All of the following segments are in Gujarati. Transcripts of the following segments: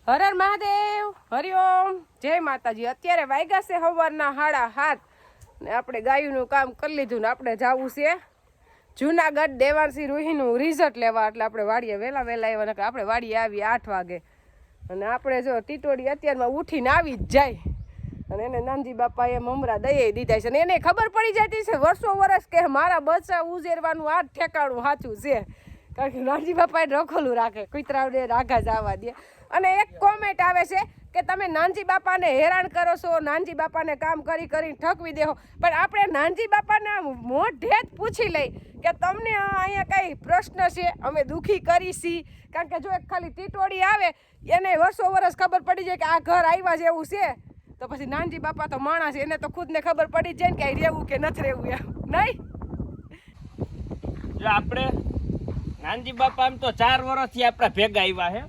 હર હર મહાદેવ, હરિઓમ, જય માતાજી। અત્યારે વાગ્યા છે સવારના 7:30 ને આપણે ગાયુંનું કામ કરી લીધું ને આપણે જવું છે જૂનાગઢ દેવાંશી રૂહીનું રિઝલ્ટ લેવા। એટલે આપણે વાડીએ વહેલા આવ્યા ને આપણે વાડીએ આવી 8 વાગે અને આપણે જો ટીટોડી અત્યારમાં ઉઠીને આવી જ જાય અને એને નાનજી બાપાએ મમરા દઈ દીધા છે અને એને ખબર પડી જતી છે વર્ષો વર્ષ કે મારા બચ્ચા ઉજેરવાનું આ ઠેકાણું સાચું છે, કારણ કે નાનજી બાપાએ રખોલું રાખે, કુતરાઓને રાઘા જવા દે। અને એક કોમેન્ટ આવે છે કે તમે નાનજી બાપાને હેરાન કરો છો, નાનજી બાપાને કામ કરી કરીને ઠકવી દેહો, પણ આપણે નાનજી બાપાને મોઢે જ પૂછી લઈ કે તમને અહીંયા કઈ પ્રશ્ન છે, અમે દુઃખી કરી છીએ? કારણ કે જો એક ખાલી ટીટોડી આવે એને વર્ષો વર્ષ ખબર પડી જાય કે આ ઘર આવ્યા જેવું છે, તો પછી નાનજી બાપા તો માણસ, એને તો ખુદને ખબર પડી જાય ને કે અહીં રહેવું કે નથી રહેવું એમ નહીં। જો આપણે નાનજી બાપા એમ તો 4 વર્ષથી આપણે ભેગા આવ્યા છે,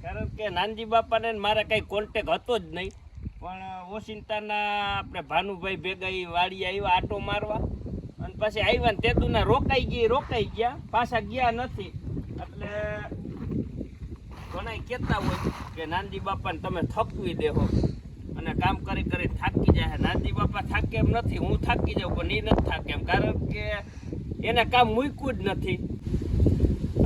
કારણ કે નાનજી બાપાને મારે કંઈ કોન્ટેક હતો જ નહીં, પણ ઓશિંતાના આપણે ભાનુભાઈ ભેગા વાડીએ આવ્યા આટો મારવા અને પછી આવ્યા ને તેદુના રોકાઈ ગયા પાછા ગયા નથી। એટલે ઘણા કહેતા હોય કે નાનજી બાપાને તમે થકવી દેહો અને કામ કરી કરી થાકી જાય। નાનજી બાપા થાકે એમ નથી, હું થાકી જાઉં પણ એ નથી થાકે એમ, કારણ કે એને કામ મૂક્યું જ નથી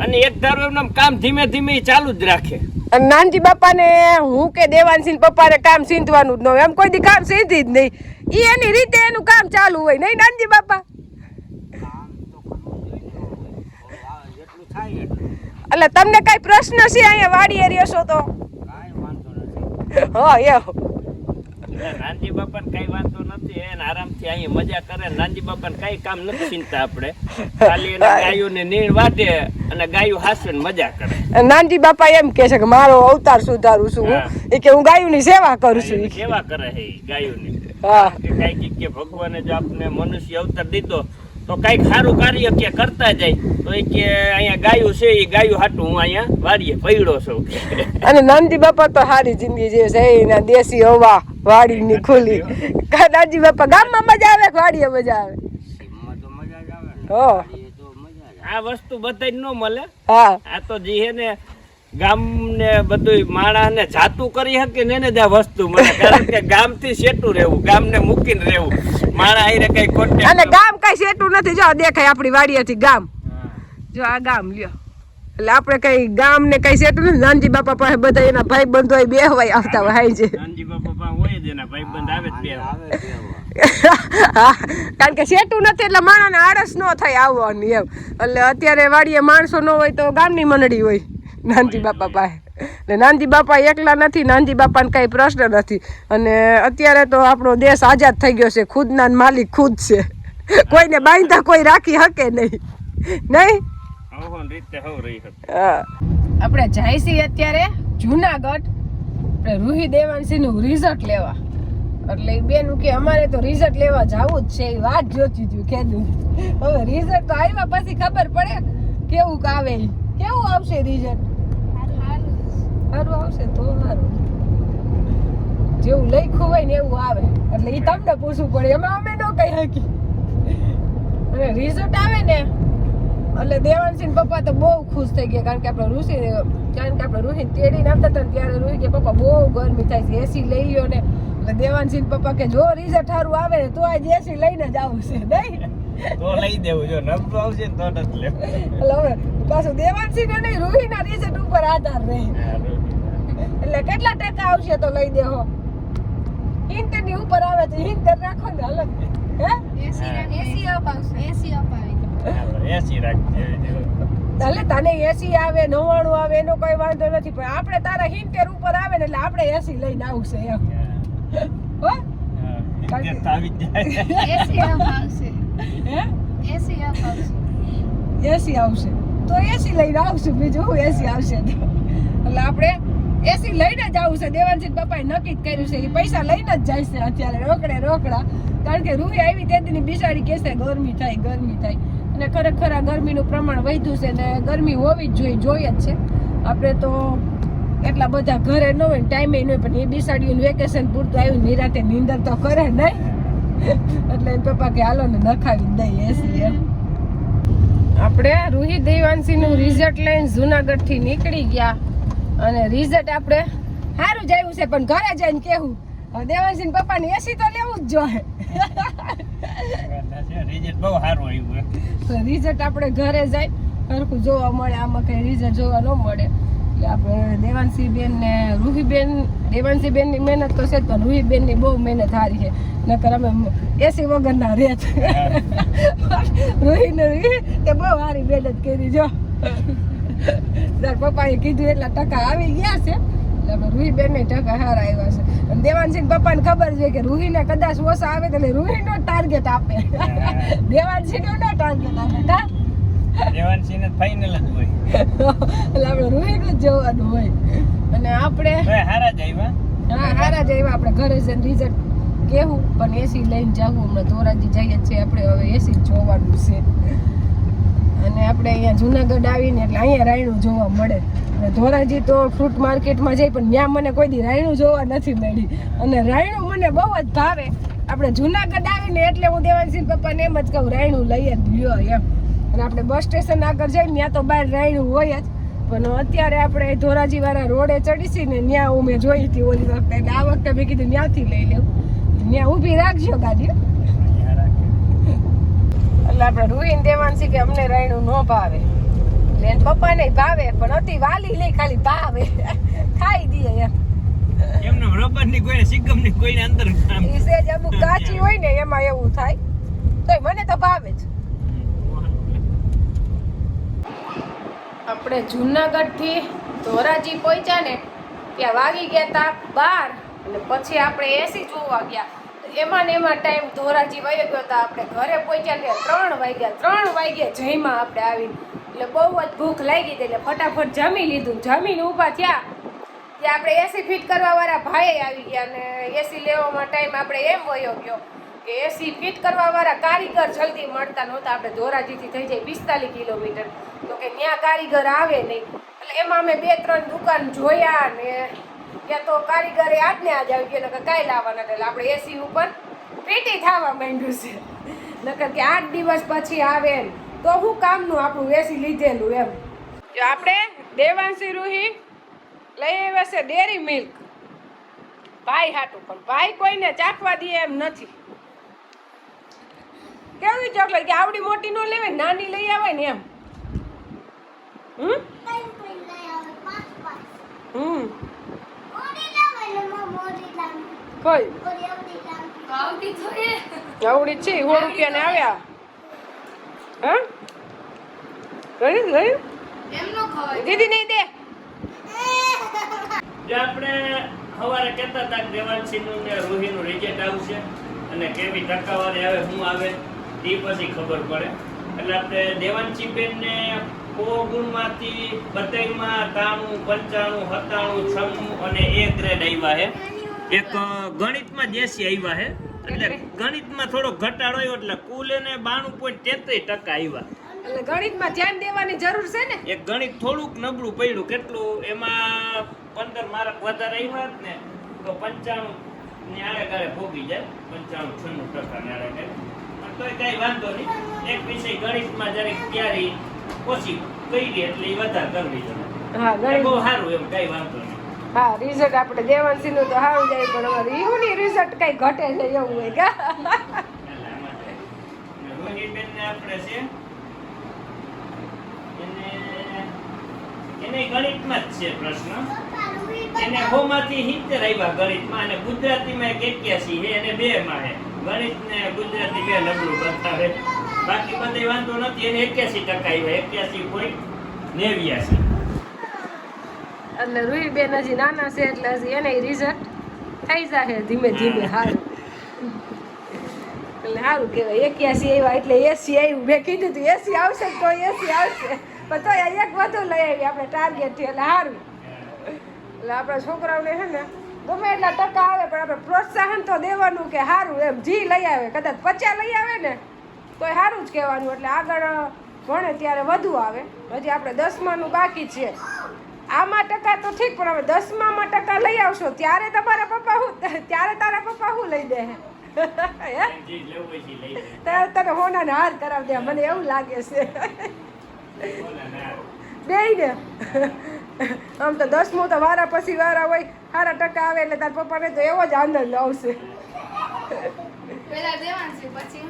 અને એક ધારો એમનું કામ ધીમે ધીમે ચાલુ જ રાખે। નાનજી બાપાને હું કે દેવાંશી પપ્પાને કામ સીંધવાનું જ ન હોય, એમ કોઈ દી કામ સીંધી જ નહીં, ઈ એની રીતે એનું કામ ચાલુ હોય નહીં નાનજી બાપા? એટલે તમને કઈ પ્રશ્ન છે અહીંયા વાડીએ રહેશો તો? હા એવું નાનજી બાપાને કઈ વાંધો નથી, એને આરામથી અહીંયા મજા કરે। નાનજી બાપાને કઈ કામ નથી ચિંતા, આપણે ખાલી એને ગાયોને નીણ વાટે અને ગાયું હાસે મજા કરે। નાનજી બાપા એમ કે છે કે મારો અવતાર સુધારું છું હું, એ કે હું ગાયોની સેવા કરું છું, સેવા કરે છે ગાયોની। હા કઈ કે ભગવાને જો આપને મનુષ્ય અવતાર દીધો તો કઈક સારું કાર્ય કે કરતા જાય, તો એ કે અહીંયા ગાયું છે એ ગાયું હાટું હું અહીંયા વાડીએ પડ્યો છું। અને નાનજી બાપા તો સારી જિંદગી જે છે એના દેશી હવા વાડીની ખુલ્લી। નાનજી બાપા ગામમાં મજા આવે, વાડીએ મજા આવે? આ વસ્તુ બધા ન મળે। હા આ તો જે હે ને ગામ ને બધું માણસ ને જાતું કરી શકે ને એને જ આ વસ્તુ મળે, કારણ કે ગામ થી સેટું રહેવું, ગામ ને મૂકીને રહેવું, માણસ આઈને કઈ કોન્ટેક્ટ અને ગામ કઈ સેટું નથી। જો દેખાય આપણી વાડીએથી ગામ, જો આ ગામ લ્યો, એટલે આપણે કઈ ગામ ને કઈ સેટું નથી। નાનજી બાપા પાસે બધા એના ભાઈ બંધો હોય બેહવાય આવતા હોય છે, નાનજી બાપા પાસે હોય જ એના ભાઈ બંધ આવે જ બે, કારણ કે સેટું નથી એટલે માણસને આળસ ન થાય આવવાની એમ। એટલે અત્યારે વાડીએ માણસો ન હોય તો ગામની મંડળી હોય નાનજી બાપા પાસે, એટલે નાનજી બાપા એકલા નથી, નાનજી બાપાને કઈ પ્રશ્ન નથી। અને અત્યારે તો આપણો દેશ આઝાદ થઈ ગયો છે, ખુદના માલિક ખુદ છે, કોઈને બાંધા કોઈ રાખી શકે નહીં નહીં। આપણે જાય છીએ અત્યારે જૂનાગઢ રૂહી દેવાંશી નું રિઝલ્ટ લેવા, એટલે એ બેનું કે અમારે તો રિઝલ્ટ લેવા જવું જ છે, એ વાત જોતી હતું કેદું। હવે રિઝલ્ટ તો આવ્યા પછી ખબર પડે કેવું આવે, કેવું આવશે રિઝલ્ટ? સારું આવશે તો સારું, જેવું લખ્યું હોય ને એવું આવે, એટલે એ તમને પૂછવું પડે, અમે ન કહી શકી। અને રિઝલ્ટ આવે ને એટલે દેવાંશી પપ્પા તો બહુ ખુશ થઈ ગયા, કારણ કે આપણે રૂહી તેડીને આવતા હતા ત્યારે રૂહી કે પપ્પા બહુ ગરમી થાય છે, એસી લઈ લ્યો ને। એટલે દેવાંશી પપ્પા કે જો રિઝલ્ટ સારું આવે ને તો આજ એસી લઈને જ આવું છે નહીં, તો લઈ દેવું, જો નબળું આવશે તો નથી લેવું। એટલે હવે પાછું દેવાંશી ને નહીં રૂહીના રિઝલ્ટ ઉપર આધાર રહે, એટલે કેટલા ટકા આવશે તો લઈ દેહો, ઇન્ટર ની ઉપર આવે તો ઇન્ટર રાખો ને અલગ, હે 80 અપ આવશે, 80 અપ આવે એસી રાખજે, એટલે તને 80 આવે 99 આવે એનો કોઈ વાંધો નથી, પણ આપણે તારા 70 ઉપર આવે ને એટલે આપણે 80 લઈને આવશે એમ, હો આવી જાય 80 અપ આવશે, હે 80 અપ આવશે, 80 આવશે તો 80 લઈને આવશું, બીજું 80 આવશે તો એટલે આપણે 80 લઈને જ આવું છે। દેવાંશી પપ્પાએ નક્કી જ કર્યું છે, એ પૈસા લઈને જ જાય છે અત્યારે રોકડા, કારણ કે રૂહી આવી તેથી બિચારી કહેશે ગરમી થાય, અને ખરેખર આ ગરમીનું પ્રમાણ વધ્યું છે ને ગરમી હોવી જ જોઈએ જ છે। આપણે તો એટલા બધા ઘરે ન હોય, ટાઈમે ન હોય, પણ એ બિસાડીઓનું વેકેશન પૂરતું આવ્યું, નિરાતે નીંદર તો કરે નહીં, એટલે એમ પપ્પા કે હાલો ને નખાવી દઈએ એસી એમ। આપણે રૂહી દેવાંશીનું રિઝલ્ટ લઈને જૂનાગઢથી નીકળી ગયા અને રિઝલ્ટ આપણે સારું જ આવ્યું છે પણ ઘરે જઈને કેવું દેવાંશી પપ્પાને એસી તો લેવું જ જોઈએ રિઝલ્ટ બહુ સારું આવ્યું તો રિઝલ્ટ આપણે ઘરે જાય સરખું જોવા મળે આમાં કઈ રિઝલ્ટ જોવા ન મળે એટલે આપણે દેવાંશી બેન ને રૂહીબેન દેવાંશી બેન ની મહેનત તો છે જ પણ રૂહીબેન ની બહુ મહેનત સારી છે નકર અમે એસી વગરના રેત રૂહી ને તે બહુ સારી મહેનત કરી જો તાર પપ્પાએ કીધું એટલા ટકા આવી ગયા છે એટલે રૂહીબેન ને ટકા સારા આવ્યા છે અને દેવાંશી પપ્પાને ખબર છે કે રૂહીને કદાચ ઓછા આવે તો એટલે રૂહીનો ટાર્ગેટ આપે દેવાંશી નો ટાર્ગેટ આપે તા દેવાંશીને ફાઇનલ જ હોય એટલે આપણે રૂહીનું જ જોવાનું હોય અને આપણે હારા જ આવ્યા હા સારા જ આવ્યા આપણે ઘરે જઈને રિઝલ્ટ કેવું પણ એસી લઈને જવું હમણાં ધોરાજી જઈએ જ છે આપણે હવે એસી જ જોવાનું છે અને આપણે અહીંયા જુનાગઢ આવીને એટલે અહીંયા રાયણું જોવા મળે અને ધોરાજી તો ફ્રૂટ માર્કેટમાં જઈ પણ ત્યાં મને કોઈ દી રાયણું જોવા નથી મળી અને રાયણું મને બહુ જ ભાવે આપણે જુનાગઢ આવીને એટલે હું દેવાંશી પપ્પાને એમ જ કહું રાયણું લઈએ જ લ્યો એમ અને આપણે બસ સ્ટેશન આગળ જઈને ત્યાં તો બહાર રાયણું હોય જ પણ અત્યારે આપણે ધોરાજી વાળા રોડે ચડીશી ને ત્યાં હું મેં જોઈ હતી ઓલી વખતે એટલે આ વખતે મેં કીધું ત્યાંથી લઈ લેવું ત્યાં ઊભી રાખજો ગાડી એટલે આપણે રૂહીને દેવાંશી કે અમને રાયણું ન ભાવે એટલે એને પપ્પાને ભાવે પણ અતિ વાલી લઈ ખાલી ભાવે ખાઈ દઈએ એમ એમને રબર ની કોઈ સિગમ ની કોઈને અંદર ઈ સેજ અમુક કાચી હોય ને એમાં એવું થાય તોય મને તો ભાવે જ આપણે જુનાગઢ થી ધોરાજી પહોંચ્યા ને ત્યાં વાગી ગયા તા 12 અને પછી આપણે એસી જોવા ગયા એમાં ને એમાં ટાઈમ ધોરાજી વહી ગયો હતા આપણે ઘરે પહોંચ્યા એટલે 3 વાગ્યા જઈમાં આપણે આવીને એટલે બહુ જ ભૂખ લાગી હતી એટલે ફટાફટ જમી લીધું જમીને ઊભા થયા ત્યાં આપણે એસી ફિટ કરવા વાળા ભાઈ આવી ગયા અને એસી લેવામાં ટાઈમ આપણે એમ વયો ગયો કે એસી ફિટ કરવા વાળા કારીગર જલ્દી મળતા નહોતા આપણે ધોરાજીથી થઈ જાય 45 કિલોમીટર તો કે ત્યાં કારીગર આવે નહીં એટલે એમાં અમે 2-3 દુકાન જોયા ને ત્યાં તો કારીગરે આજને આજ આવી ગયા નકર કાંઈ લાવવાના એટલે આપણે એસી ઉપર ફીટી થવા માંડ્યું છે નકર કે 8 દિવસ પછી આવે ને તો શું કામનું આપણું એસી લીધેલું એમ જો આપણે દેવાંશી રૂહી લઈ આવ્યા છે ડેરી મિલ્ક ભાઈ હાટું પણ ભાઈ કોઈને ચાખવા દે એમ નથી કેવી ચોકલેટ કે આવડી મોટી નો લેવાય નાની લઈ આવે ને એમ કોઈ આવડી છે 100 રૂપિયા ને આવ્યા હા લઈ દીદી નહીં દે જે આપણે સવારે કહેતા હતા કે દેવાંશીનું ને રૂહીનું રિઝલ્ટ આવશે અને કેવી ટકાવારી આવે શું આવે તે પછી ખબર પડે એટલે આપણે દેવાંશી બેનને 100 ગુણમાંથી બધાયમાં 93, 95, 97, 96 અને A ગ્રેડ આવ્યા છે એક ગણિતમાં 80 આવ્યા છે એટલે ગણિતમાં થોડો ઘટાડો આવ્યો એટલે કુલ એને 92.33% આવ્યા એટલે ગણિતમાં ધ્યાન દેવાની જરૂર છે ને એક ગણિત થોડુંક નબળું પડ્યું કેટલું એમાં 15 માર્ક વધારે આવ્યા ને તો 95 ની આડે ગાળે ભોગી જાય 95-96% ની આડે ગાળે તોય કઈ વાંધો નહીં એક વિષય ગણિતમાં જરીક તૈયારી ઓછી કરી એટલે એ વધારે કરવી જોઈએ હા ગણિત બહુ સારું એમ કઈ વાંધો નહીં હા રિઝલ્ટ આપણે દેવાંશી નું તો સારું જાય પણ અમારે ઈહુની રિઝલ્ટ કઈ ઘટે છે એવું હોય કા રોહિણીબેન ને આપણે છે એને ગણિતમાં જ છે પ્રશ્ન એને 100 માંથી 70 આવ્યા ગણિતમાં અને ગુજરાતીમાં 81 છે એને 2 માં છે ગણિત ને ગુજરાતી 2 નબળું બતાવે બાકી બધે વાંધો નથી એને 81% આવ્યા 81.89 એટલે રૂહીબેન હજી નાના છે એટલે હજી એને રિઝલ્ટ થઈ જશે ધીમે ધીમે સારું એટલે સારું કહેવાય 81 આવ્યા એટલે 80 આવ્યું મેં કીધું તું 80 આવશે તો 80 આવશે પણ તો એક વધુ લઈ આવી આપણે ટાર્ગેટ થી એટલે સારું એટલે આપણા છોકરાઓને છે ને ગમે એટલા ટકા આવે પણ આપણે પ્રોત્સાહન તો દેવાનું કે સારું એમ જી લઈ આવે કદાચ 50 લઈ આવે ને તો સારું જ કહેવાનું એટલે આગળ ભણે ત્યારે વધુ આવે હજી આપણે 10માનું બાકી છે આમાં ટકા તો ઠીક પણ હવે 10માં ટકા લઈ આવશો ત્યારે તમારા પપ્પા શું ત્યારે તારા પપ્પા શું લઈ દે ત્યારે તને હોનાને હાર કરાવી દે મને એવું લાગે છે બે ને આમ તો 10મું તો વારા પછી વારા હોય, સારા ટકા આવે એટલે તાર પપ્પાને તો એવો જ આનંદ આવશે. પેલા દેવાંશી પછી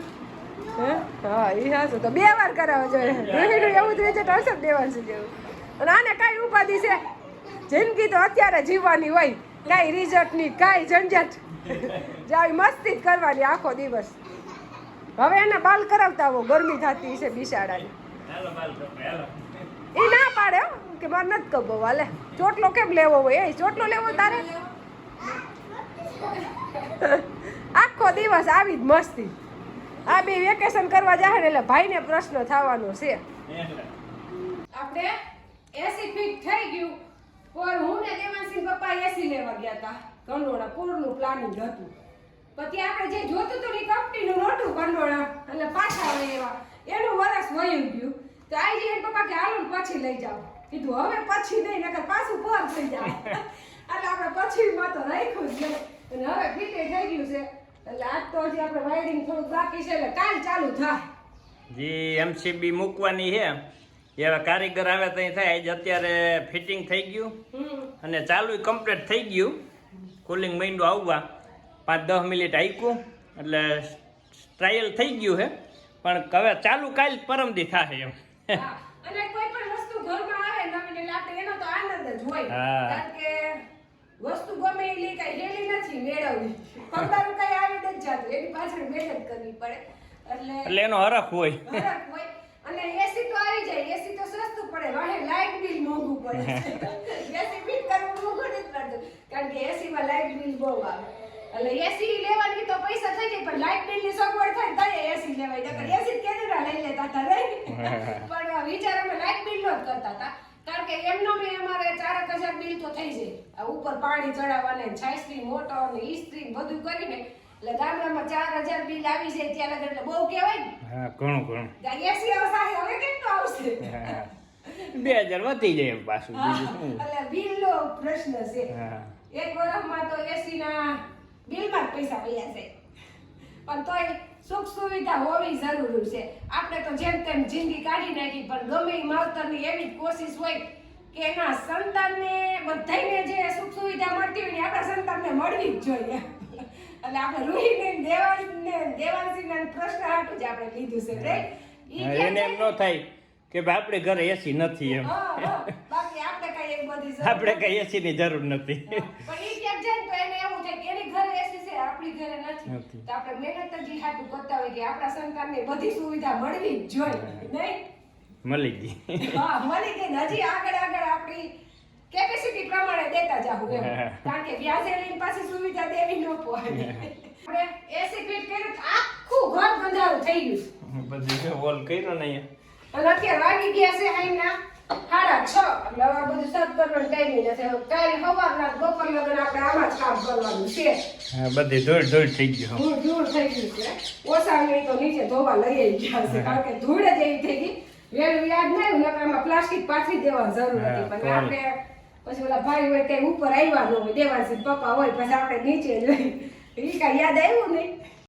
હે? હા એ હાચું. તો 2 વાર કરાવવો જોઈએ. રોહિણીનું એવું જ રિઝલ્ટ હશે ને દેવાંશી જેવું. અને આને કાંઈ ઉપાધિ છે, જિંદગી તો અત્યારે જીવવાની હોય, કાંઈ રિઝલ્ટની કાંઈ ઝંઝટ. જાવી મસ્તી જ કરવાની આખો દિવસ. હવે એને બાલ કરાવતા આવો, ગરમી થતી છે બિચારાની. એ ના પાડે હો કે મારે નથી કબો હાલે. ચોટલો કેમ લેવો હોય? એ ચોટલો લેવો તારે? આખો દિવસ આવી જ મસ્તી. આ બે વેકેશન કરવા જાય ને એટલે ભાઈને પ્રશ્ન થવાનો છે. આપણે એસી ફિટ થઈ ગયું, પણ હું ને દેવાંશી પપ્પા એસી લેવા ગયા હતા. કંડોળા પૂરનું પ્લાનિંગ હતું. પછી આપણે જે જોતું હતું ને કંપનીનું નહોતું કંડોળા, એટલે પાછા લેવા એનું વરસ વયું ગયું. તો આઈ જઈને પપ્પા કે હાલો પછી લઈ જાઓ. કીધું હવે પછી નહીં, નકર પાછું પર થઈ જાય. એટલે આપણે પછીમાં તો રાખ્યું જ નહીં. અને હવે ફિટે થઈ ગયું છે. એટલે આજ તો હજી આપણે વાયરિંગ થોડુંક બાકી છે, એટલે કાલ ચાલુ થાય. જે એમસીબી મૂકવાની છે એવા કારીગર આવે તો થાય. જ અત્યારે ફિટિંગ થઈ ગયું અને ચાલુ કમ્પ્લીટ થઈ ગયું. કુલિંગ મહિનો આવવા 5-10 મિનિટ આઈકું એટલે ટ્રાયલ થઈ ગયું છે, પણ હવે ચાલુ કાલ પરમદી થાય એમ. હા, અને કોઈ પણ વસ્તુ ઘરમાં આવે નવીન એટલે આપણે એનો તો આનંદ જ હોય. હા. કારણ કે વસ્તુ ગમે એ લે કઈ લેલી નથી મેળવવી. પંદર કઈ આવી જ જાતું, એની પાછળ મહેનત કરવી પડે. એટલે એનો હરખ હોય. ફરક હોય. અને એસી તો આવી જાય, એસી તો સસ્તું પડે, વાહે લાઇટ બિલ મોંઘું પડે. એસી ફિટ કરવું મોંઘું નથી પડતું, કારણ કે એસી માં લાઇટ બિલ બહુ આવે. એટલે એસી લેવાની તો પૈસા થઈ જાય, પણ લાઇટ બિલ ની સગવડ થાય ત્યારે એસી લેવાય. નકર એસી કેનેડા લઈ લેતા હતા નહીં. પણ વિચાર અમે લાઇટ બિલ નો જ કરતા હતા, કારણ કે એમનો બી અમારે 4,000 બિલ તો થઈ જાય. આ ઉપર પાણી ચડાવવાને, છાસની મોટર ને ઈસ્ત્રી બધું કરીને એટલે ગામડામાં 4,000 બિલ આવી જાય ત્યાં લગન, એટલે બહુ કહેવાય ને. હા, ઘણું એસી આવશે, હવે કેટલું આવશે? 2000 વધી જાય એમ પાછું. બીજું શું? એટલે બિલનો પ્રશ્ન છે. હા. એક વર્ષમાં તો એસી ના બિલમાં જ પૈસા વયા જાય. પણ તોય સુખ સુવિધા હોવી જરૂરી છે. આપણે તો જેમ તેમ જિંદગી કાઢી નાખી, પણ ગમે એ માવતરની એવી જ કોશિશ હોય કે એના સંતાનને બધાને જે સુખ સુવિધા મળતી હોય ને આપણા સંતાનને મળવી જ જોઈએ. એટલે આપણે રૂહીને દેવાંશીને પ્રશ્ન હાટું જ આપણે લીધું છે, right? હા, એને એમ ન થાય કે ભાઈ આપણે ઘરે એસી નથી એમ. બાકી આપણે કઈ એ બધી આપણે કઈ એસી ની જરૂર નથી. પણ ઈ ક્યાંક જાય ને તો એને એવું થાય કે એની ઘરે એસી છે, આપણી ઘરે નથી. નથી. તો આપણે મહેનત જ ઈ હાટું કરતા હોય કે આપણા સંતાનને બધી સુવિધા મળવી જ જોઈએ, નહીં? મળી ગઈ. હા, મળી ગઈ ને હજી આગળ આપણી કેપેસિટી પ્રમાણે દેતા જાવું એમ. કારણ કે વ્યાજે લઈને પાછી સુવિધા દેવી ન પડે. આપણે એસી ફિટ કર્યું તો આખું ઘર બંધારું થઈ ગયું. બધી વોલ કર્યો ને અહીંયા. અને અત્યારે વાગી ગયા છે અહીંના 6:30. એટલે હવે બધું સર્વ કરવાનો ટાઈમ નથી. કાલે સવારના બપોર લગન આપણે આમાં જ કામ કરવાનું છે. હા, બધી ધૂળ થઈ ગયું. ધૂળ થઈ ગયું છે. ઓસાની તો નીચે ધોવા લઈ ગયા છે, કારણ કે ધૂળ જ એવી થઈ ગઈ. વેલું યાદ નહીં, નકર આમાં પ્લાસ્ટિક પાથરી દેવાની જરૂર હતી. પણ આપણે પછી ઓલા ભાઈ હોય કઈ ઉપર આવ્યા ન હોય, દેવાંશી પપ્પા હોય, પછી આપણે નીચે જોઈ. એ કાંઈ યાદ આવ્યું નહીં.